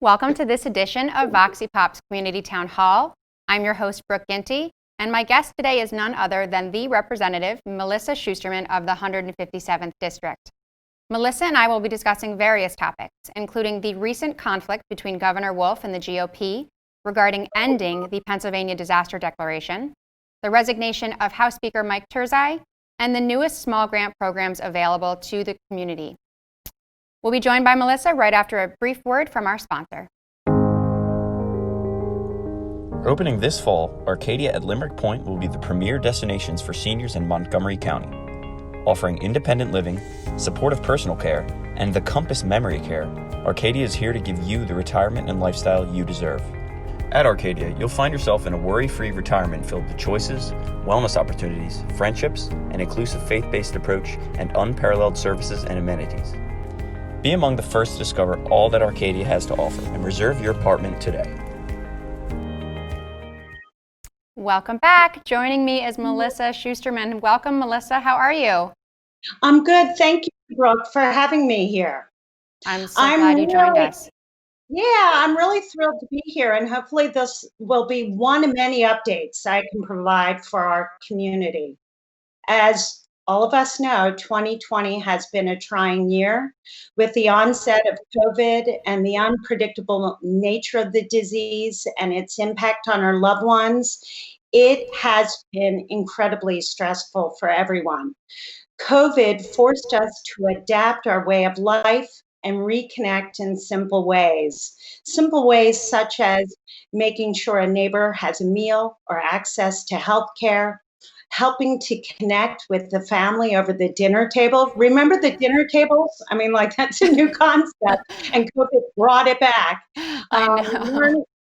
Welcome to this edition of VOXIPOP's Community Town Hall. I'm your host, Brooke Ginty, and my guest today is none other than the representative, Melissa Shusterman of the 157th District. Melissa and I will be discussing various topics, including the recent conflict between Governor Wolf and the GOP regarding ending the Pennsylvania Disaster Declaration, the resignation of House Speaker Mike TURZA, and the newest small grant programs available to the community. We'll be joined by Melissa right after a brief word from our sponsor. Opening this fall, Arcadia at Limerick Point will be the premier destinations for seniors in Montgomery County. Offering independent living, supportive personal care, and the Compass Memory Care, Arcadia is here to give you the retirement and lifestyle you deserve. At Arcadia, you'll find yourself in a worry-free retirement filled with choices, wellness opportunities, friendships, an inclusive faith-based approach, and unparalleled services and amenities. Be among the first to discover all that Arcadia has to offer and reserve your apartment today. Welcome back. Joining me is Melissa Shusterman. Welcome, Melissa. How are you? I'm good. Thank you, Brooke, for having me here. I'm glad you joined us. Yeah, I'm really thrilled to be here, and hopefully this will be one of many updates I can provide for our community. As all of us know, 2020 has been a trying year with the onset of COVID and the unpredictable nature of the disease and its impact on our loved ones. It has been incredibly stressful for everyone. COVID forced us to adapt our way of life and reconnect in simple ways. Simple ways such as making sure a neighbor has a meal or access to health care, helping to connect with the family over the dinner table. Remember the dinner tables? I mean, like, that's a new concept, and COVID brought it back.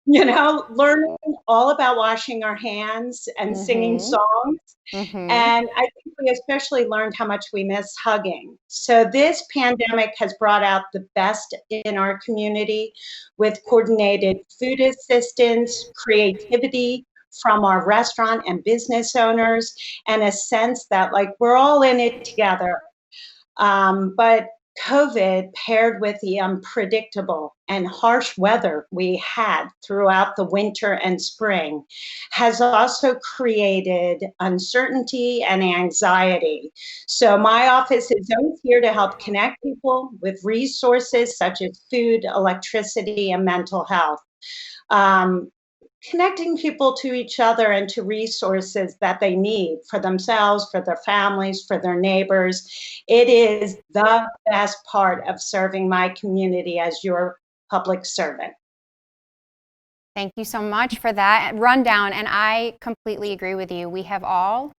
Learning all about washing our hands and singing songs. And I think we especially learned how much we miss hugging. So this pandemic has brought out the best in our community with coordinated food assistance, creativity from our restaurant and business owners, and a sense that, like, we're all in it together. But COVID, paired with the unpredictable and harsh weather we had throughout the winter and spring, has also created uncertainty and anxiety. So my office is always here to help connect people with resources such as food, electricity, and mental health. Connecting people to each other and to resources that they need for themselves, for their families, for their neighbors. It is the best part of serving my community as your public servant. Thank you so much for that rundown, and I completely agree with you. We have all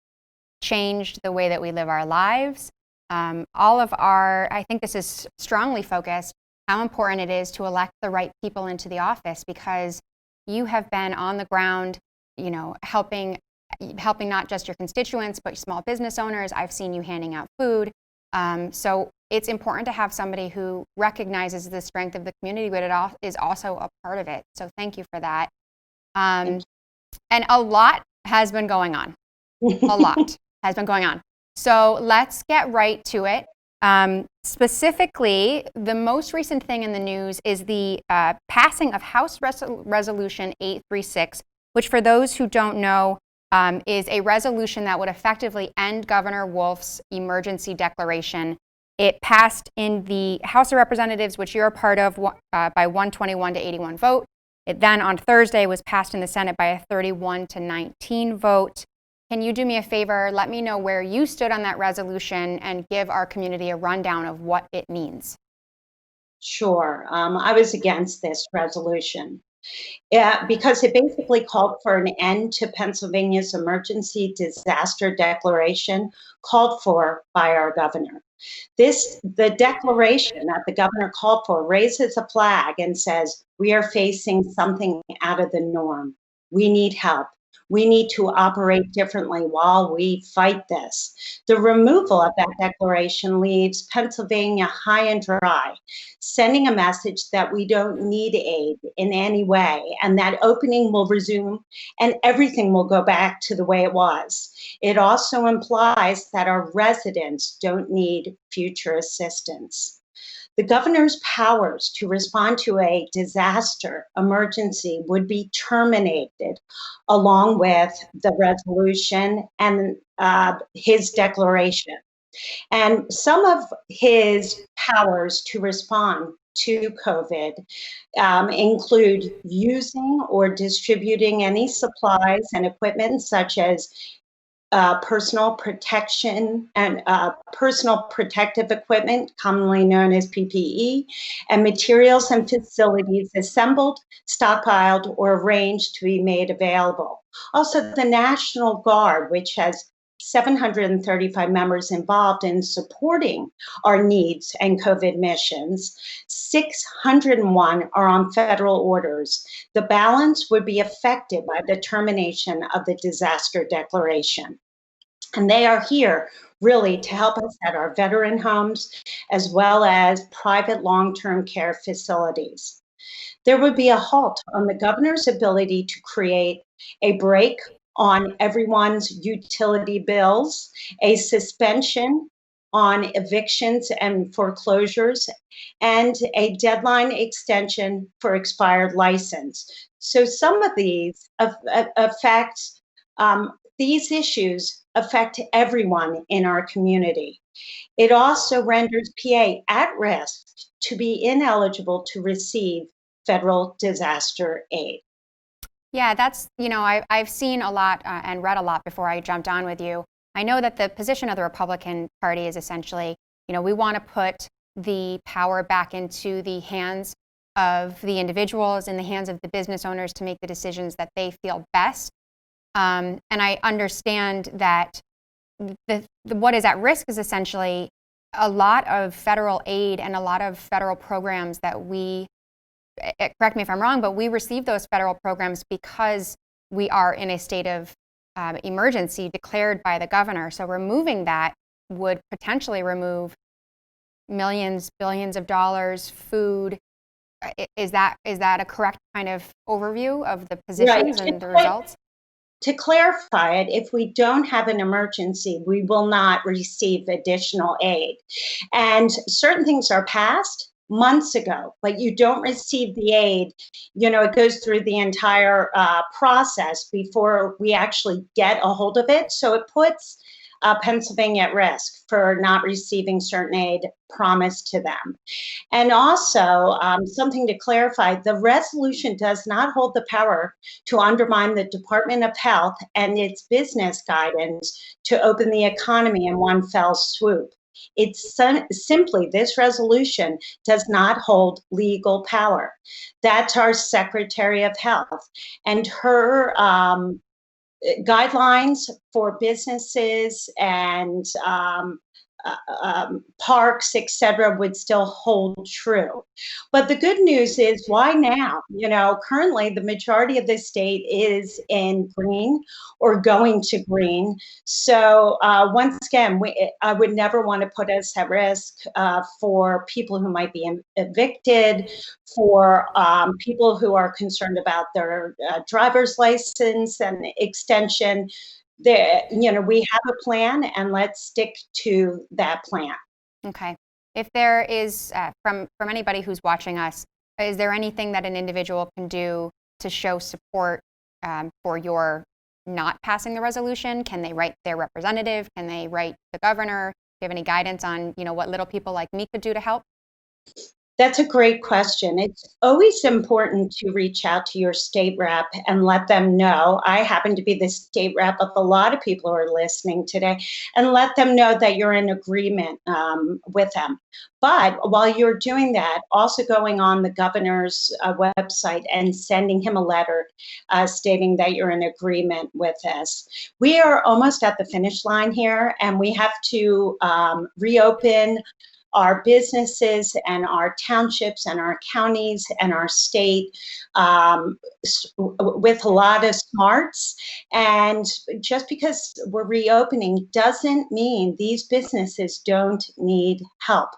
changed the way that we live our lives. I think this is strongly focused, how important it is to elect the right people into the office, because you have been on the ground, helping not just your constituents, but small business owners. I've seen you handing out food. So it's important to have somebody who recognizes the strength of the community, but it is also a part of it. So thank you for that. And a lot has been going on. A lot has been going on. So let's get right to it. Specifically, the most recent thing in the news is the passing of House Resolution 836, which, for those who don't know, is a resolution that would effectively end Governor Wolf's emergency declaration. It passed in the House of Representatives, which you're a part of, by 121 to 81 vote. It then on Thursday was passed in the Senate by a 31 to 19 vote. Can you do me a favor? Let me know where you stood on that resolution and give our community a rundown of what it means. Sure. I was against this resolution because it basically called for an end to Pennsylvania's emergency disaster declaration called for by our governor. The declaration that the governor called for raises a flag and says, we are facing something out of the norm. We need help. We need to operate differently while we fight this. The removal of that declaration leaves Pennsylvania high and dry, sending a message that we don't need aid in any way, and that opening will resume and everything will go back to the way it was. It also implies that our residents don't need future assistance. The governor's powers to respond to a disaster emergency would be terminated along with the resolution and his declaration. And some of his powers to respond to COVID include using or distributing any supplies and equipment such as personal protection and personal protective equipment, commonly known as PPE, and materials and facilities assembled, stockpiled, or arranged to be made available. Also, the National Guard, which has 735 members involved in supporting our needs and COVID missions. 601 are on federal orders. The balance would be affected by the termination of the disaster declaration. And they are here really to help us at our veteran homes as well as private long-term care facilities. There would be a halt on the governor's ability to create a break on everyone's utility bills, a suspension on evictions and foreclosures, and a deadline extension for expired license. So some of these these issues affect everyone in our community. It also renders PA at risk to be ineligible to receive federal disaster aid. Yeah, that's, I've seen a lot and read a lot before I jumped on with you. I know that the position of the Republican Party is essentially, we want to put the power back into the hands of the individuals, in the hands of the business owners to make the decisions that they feel best. And I understand that what is at risk is essentially a lot of federal aid and a lot of federal programs that correct me if I'm wrong, but we receive those federal programs because we are in a state of emergency declared by the governor. So removing that would potentially remove millions, billions of dollars, food. Is that a correct kind of overview of the positions and the results? To clarify it, if we don't have an emergency, we will not receive additional aid. And certain things are passed months ago, but you don't receive the aid. It goes through the entire process before we actually get a hold of it. So it puts Pennsylvania at risk for not receiving certain aid promised to them. And also, something to clarify, the resolution does not hold the power to undermine the Department of Health and its business guidance to open the economy in one fell swoop. It's simply, this resolution does not hold legal power. That's our Secretary of Health, and her guidelines for businesses and parks, etc., would still hold true. But the good news is, why now? Currently the majority of the state is in green or going to green. So once again, I would never want to put us at risk for people who might be evicted, for people who are concerned about their driver's license and extension. We have a plan, and let's stick to that plan. Okay. If there is, from anybody who's watching us, is there anything that an individual can do to show support for your not passing the resolution? Can they write their representative? Can they write the governor? Do you have any guidance on, what little people like me could do to help? That's a great question. It's always important to reach out to your state rep and let them know. I happen to be the state rep of a lot of people who are listening today, and let them know that you're in agreement with them. But while you're doing that, also going on the governor's website and sending him a letter stating that you're in agreement with this. We are almost at the finish line here, and we have to reopen our businesses and our townships and our counties and our state with a lot of smarts. And just because we're reopening doesn't mean these businesses don't need help.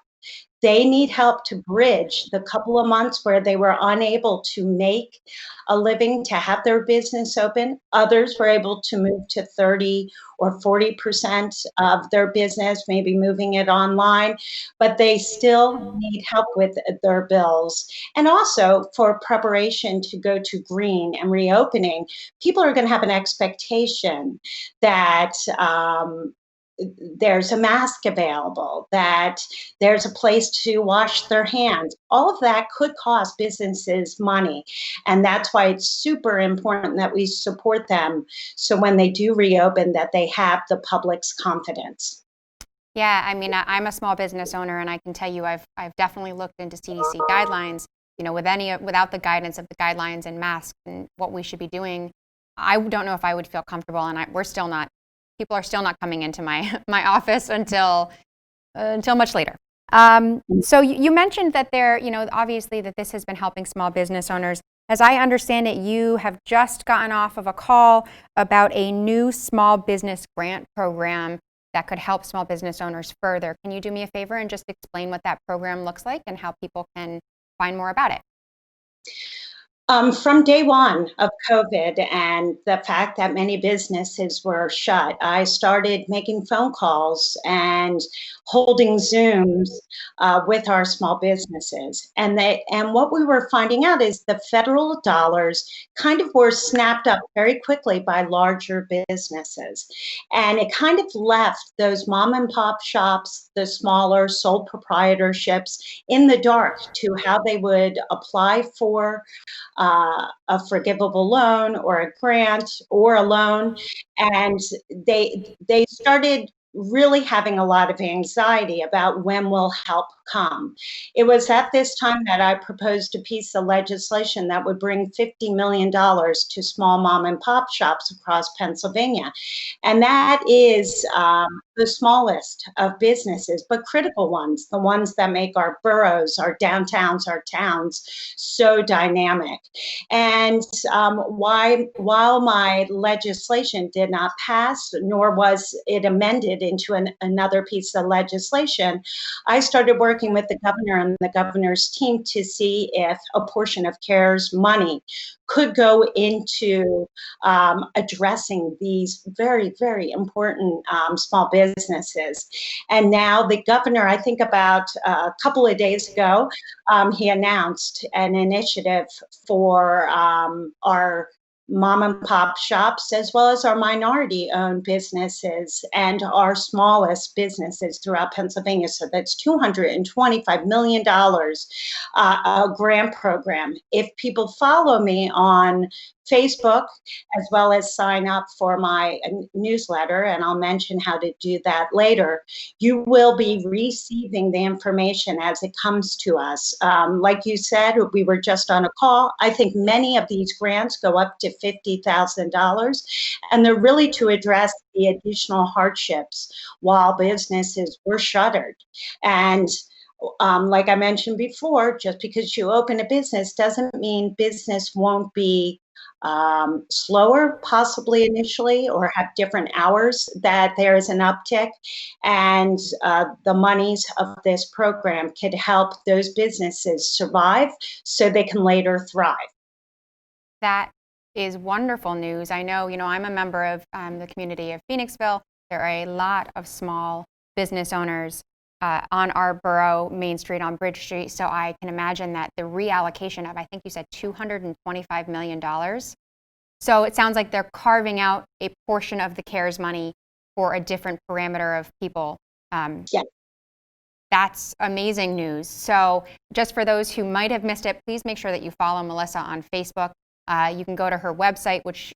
They need help to bridge the couple of months where they were unable to make a living to have their business open. Others were able to move to 30 or 40% of their business, maybe moving it online, but they still need help with their bills. And also for preparation to go to green and reopening, people are going to have an expectation that there's a mask available, that there's a place to wash their hands. All of that could cost businesses money. And that's why it's super important that we support them so when they do reopen that they have the public's confidence. Yeah, I mean, I'm a small business owner, and I can tell you, I've definitely looked into CDC guidelines. You know, without the guidance of the guidelines and masks and what we should be doing, I don't know if I would feel comfortable. And we're still not. People are still not coming into my office until much later. So you mentioned that obviously that this has been helping small business owners. As I understand it, you have just gotten off of a call about a new small business grant program that could help small business owners further. Can you do me a favor and just explain what that program looks like and how people can find more about it? From day one of COVID and the fact that many businesses were shut, I started making phone calls and holding Zooms with our small businesses. And what we were finding out is the federal dollars kind of were snapped up very quickly by larger businesses. And it kind of left those mom and pop shops, the smaller sole proprietorships, in the dark to how they would apply for a forgivable loan or a grant or a loan. And they started really having a lot of anxiety about when will help come. It was at this time that I proposed a piece of legislation that would bring $50 million to small mom and pop shops across Pennsylvania. And that is the smallest of businesses, but critical ones, the ones that make our boroughs, our downtowns, our towns so dynamic. And while my legislation did not pass, nor was it amended into another piece of legislation, I started working with the governor and the governor's team to see if a portion of CARES money could go into addressing these very, very important small businesses. And now the governor, I think about a couple of days ago, he announced an initiative for our mom and pop shops, as well as our minority owned businesses and our smallest businesses throughout Pennsylvania. So that's $225 million a grant program. If people follow me on Facebook, as well as sign up for my newsletter, and I'll mention how to do that later, you will be receiving the information as it comes to us. Like you said, we were just on a call. I think many of these grants go up to $50,000, and they're really to address the additional hardships while businesses were shuttered. And like I mentioned before, just because you open a business doesn't mean business won't be slower, possibly initially, or have different hours, that there is an uptick. And the monies of this program could help those businesses survive so they can later thrive. That is wonderful news. I know, I'm a member of the community of Phoenixville. There are a lot of small business owners on our borough, Main Street, on Bridge Street. So I can imagine that the reallocation of, I think you said $225 million. So it sounds like they're carving out a portion of the CARES money for a different parameter of people. Yes. That's amazing news. So just for those who might have missed it, please make sure that you follow Melissa on Facebook. You can go to her website, which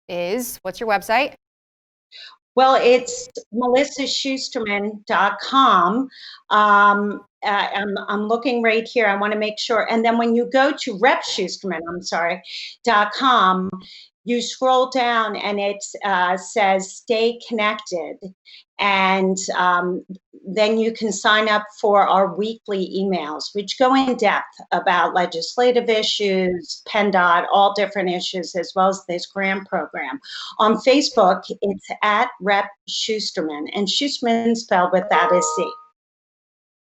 is, what's your website? Well, it's melissashusterman.com. I'm looking right here. I want to make sure. And then when you go to .com, you scroll down and it says stay connected. And then you can sign up for our weekly emails, which go in depth about legislative issues, PennDOT, all different issues, as well as this grant program. On Facebook, it's at Rep Shusterman, and Shusterman spelled without a C.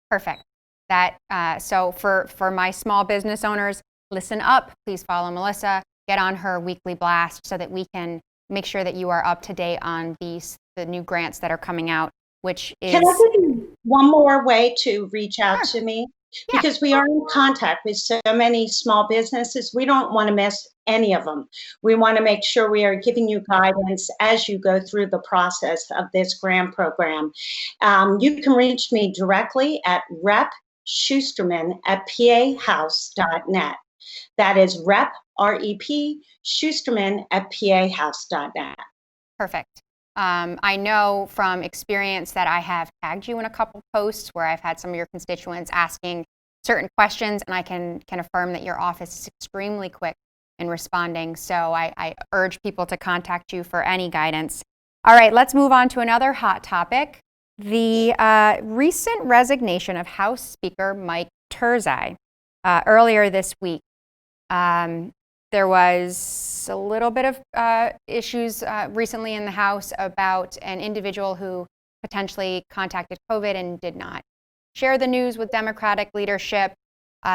Perfect. That so for my small business owners, listen up. Please follow Melissa. Get on her weekly blast so that we can make sure that you are up to date on the new grants that are coming out, which is. Can I give you one more way to reach out Sure. to me? Yeah. Because we are in contact with so many small businesses, we don't want to miss any of them. We want to make sure we are giving you guidance as you go through the process of this grant program. You can reach me directly at Shusterman@pahouse.net. That is REP, Shusterman@pahouse.net. Perfect. I know from experience that I have tagged you in a couple posts where I've had some of your constituents asking certain questions, and I can affirm that your office is extremely quick in responding. So I urge people to contact you for any guidance. All right, let's move on to another hot topic. The recent resignation of House Speaker Mike TURZA earlier this week. There was a little bit of issues recently in the House about an individual who potentially contacted COVID and did not share the news with Democratic leadership.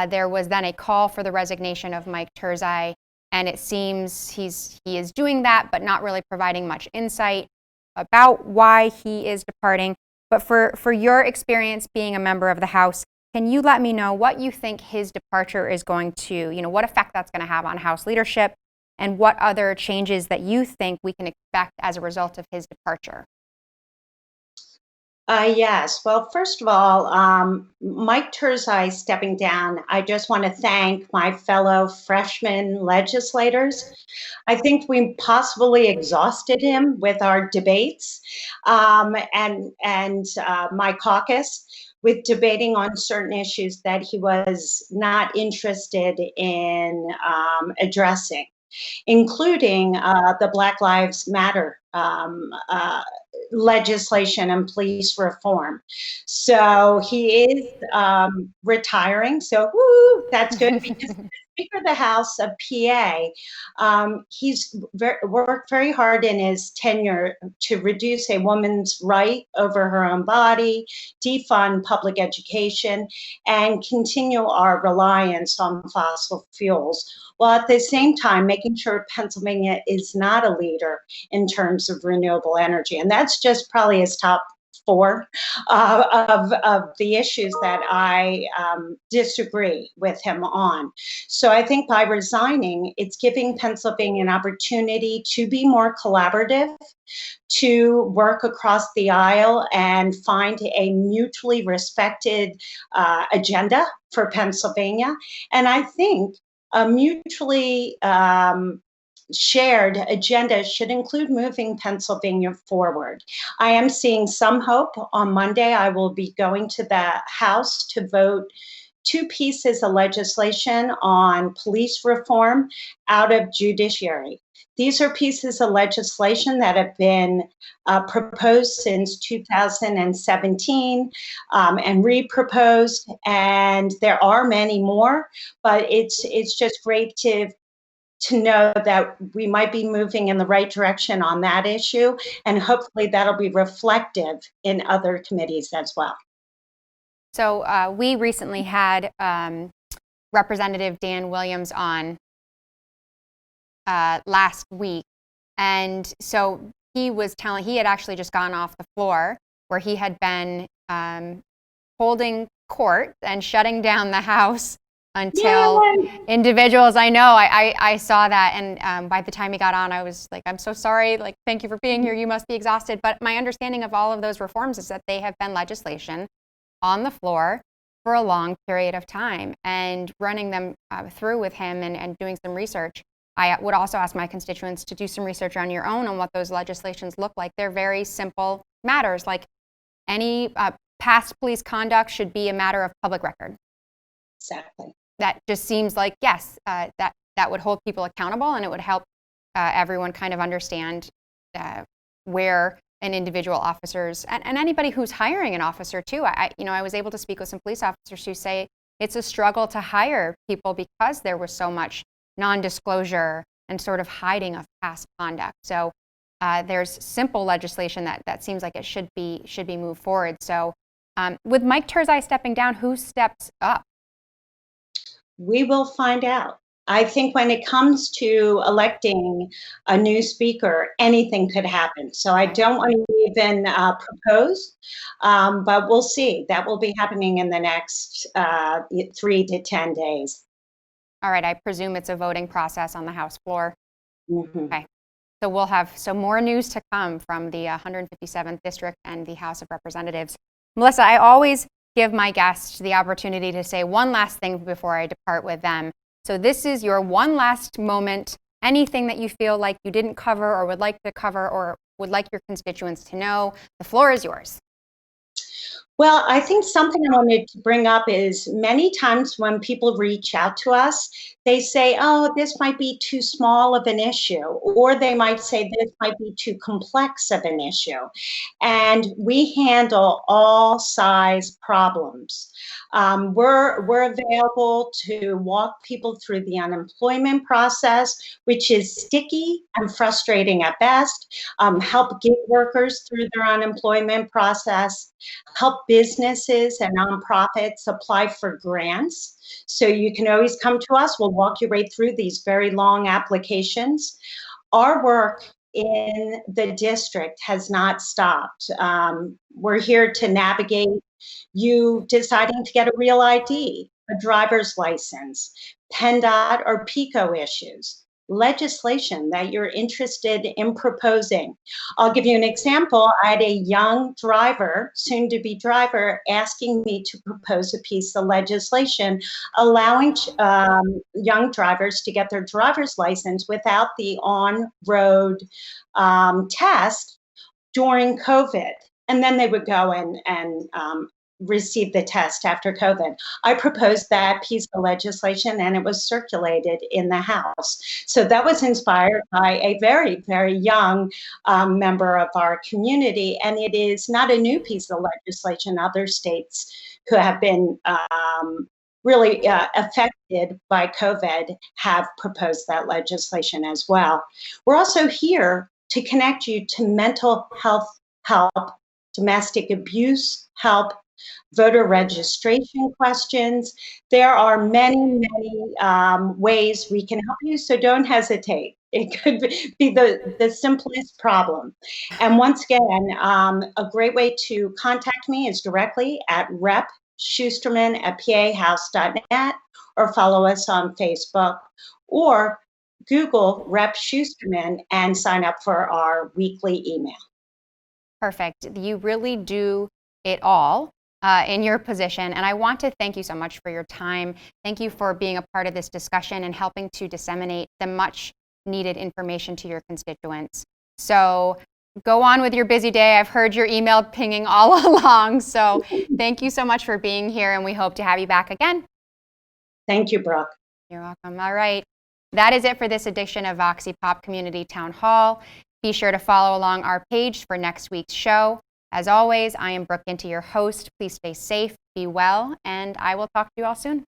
There was then a call for the resignation of Mike TURZA, and it seems he is doing that, but not really providing much insight about why he is departing. But for your experience being a member of the House, can you let me know what you think his departure is going to, what effect that's going to have on House leadership, and what other changes that you think we can expect as a result of his departure? Yes. Well, first of all, Mike TURZA stepping down, I just want to thank my fellow freshman legislators. I think we possibly exhausted him with our debates and my caucus with debating on certain issues that he was not interested in addressing, including the Black Lives Matter legislation and police reform. So he is retiring. So woo, that's good because Speaker of the House of PA, he's worked very hard in his tenure to reduce a woman's right over her own body, defund public education, and continue our reliance on fossil fuels, while at the same time making sure Pennsylvania is not a leader in terms of renewable energy. And that's just probably his top four of the issues that I disagree with him on. So I think by resigning, it's giving Pennsylvania an opportunity to be more collaborative, to work across the aisle and find a mutually respected agenda for Pennsylvania. And I think a mutually shared agenda should include moving Pennsylvania forward. I am seeing some hope. On Monday, I will be going to the House to vote two pieces of legislation on police reform out of judiciary. These are pieces of legislation that have been proposed since 2017 and re-proposed, and there are many more, but it's just great to know that we might be moving in the right direction on that issue, and hopefully that'll be reflective in other committees as well. So we recently had Representative Dan Williams on last week, and so he had actually just gone off the floor where he had been holding court and shutting down the House until individuals, I saw that, and by the time he got on, I was like, I'm so sorry, like, thank you for being here, you must be exhausted. But my understanding of all of those reforms is that they have been legislation on the floor for a long period of time, and running them through with him and doing some research. I would also ask my constituents to do some research on your own on what those legislations look like. They're very simple matters, like any past police conduct should be a matter of public record. Exactly. That just seems like, yes, that would hold people accountable, and it would help everyone kind of understand where an individual officers and anybody who's hiring an officer too. I was able to speak with some police officers who say it's a struggle to hire people because there was so much non-disclosure and sort of hiding of past conduct. So there's simple legislation that seems like it should be moved forward. So With Mike TURZA stepping down, who steps up? We will find out. I think when it comes to electing a new speaker, anything could happen. So I don't want to even propose, but we'll see. That will be happening in the next 3 to 10 days. All right, I presume it's a voting process on the House floor. Mm-hmm. Okay. So we'll have some more news to come from the 157th District and the House of Representatives. Melissa, I always give my guests the opportunity to say one last thing before I depart with them. So this is your one last moment, anything that you feel like you didn't cover or would like to cover or would like your constituents to know. The floor is yours. Well, I think something I wanted to bring up is many times when people reach out to us, they say, oh, this might be too small of an issue, or they might say this might be too complex of an issue. And we handle all size problems. We're available to walk people through the unemployment process, which is sticky and frustrating at best, help gig workers through their unemployment process, help businesses and nonprofits apply for grants. So you can always come to us. We'll walk you right through these very long applications. Our work in the district has not stopped. We're here to navigate you deciding to get a real ID, a driver's license, PennDOT or PICO issues, legislation that you're interested in proposing. I'll give you an example. I had a young driver, soon-to-be driver, asking me to propose a piece of legislation allowing young drivers to get their driver's license without the on-road test during COVID. And then they would go and receive the test after COVID. I proposed that piece of legislation and it was circulated in the House. So that was inspired by a very, very young member of our community. And it is not a new piece of legislation. Other states who have been really affected by COVID have proposed that legislation as well. We're also here to connect you to mental health help, domestic abuse help, voter registration questions. There are many, many ways we can help you, so don't hesitate. It could be the simplest problem. And once again, a great way to contact me is directly at rep.shusterman@pahouse.net or follow us on Facebook or Google Rep Shusterman and sign up for our weekly email. Perfect. You really do it all in your position. And I want to thank you so much for your time. Thank you for being a part of this discussion and helping to disseminate the much needed information to your constituents. So go on with your busy day. I've heard your email pinging all along. So thank you so much for being here, and we hope to have you back again. Thank you, Brooke. You're welcome. All right. That is it for this edition of VOXIPOP Community Town Hall. Be sure to follow along our page for next week's show. As always, I am Brooke Ginty, your host. Please stay safe, be well, and I will talk to you all soon.